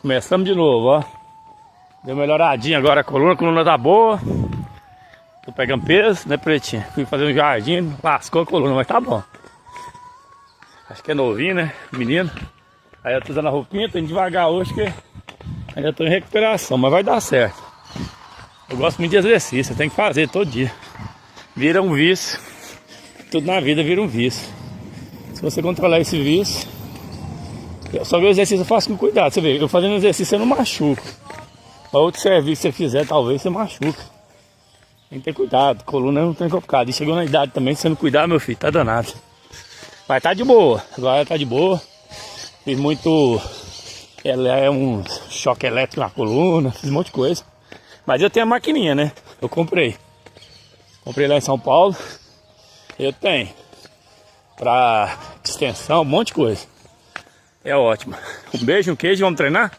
Começamos de novo, ó. Deu uma melhoradinha agora a coluna tá boa. Tô pegando peso, né, Pretinho? Fui fazer um jardim, lascou a coluna, mas tá bom. Acho que é novinho, né, menino. Aí eu tô usando a roupinha, tô indo devagar hoje, que ainda tô em recuperação, mas vai dar certo. Eu gosto muito de exercício, tem que fazer todo dia. Vira um vício. Tudo na vida vira um vício. Se você controlar esse vício... Só que o exercício eu faço com cuidado. Você vê, eu fazendo exercício eu não machuco. Outro serviço que você fizer, talvez você machuca. Tem que ter cuidado, coluna não tem complicado. E chegou na idade também, se você não cuidar, meu filho, tá danado. Mas tá de boa, agora tá de boa. Fiz muito... Ela é um choque elétrico na coluna, fiz um monte de coisa. Mas eu tenho a maquininha, né? Eu comprei. Comprei lá em São Paulo. Eu tenho. Pra extensão, um monte de coisa. É ótimo. Um beijo, um queijo, vamos treinar?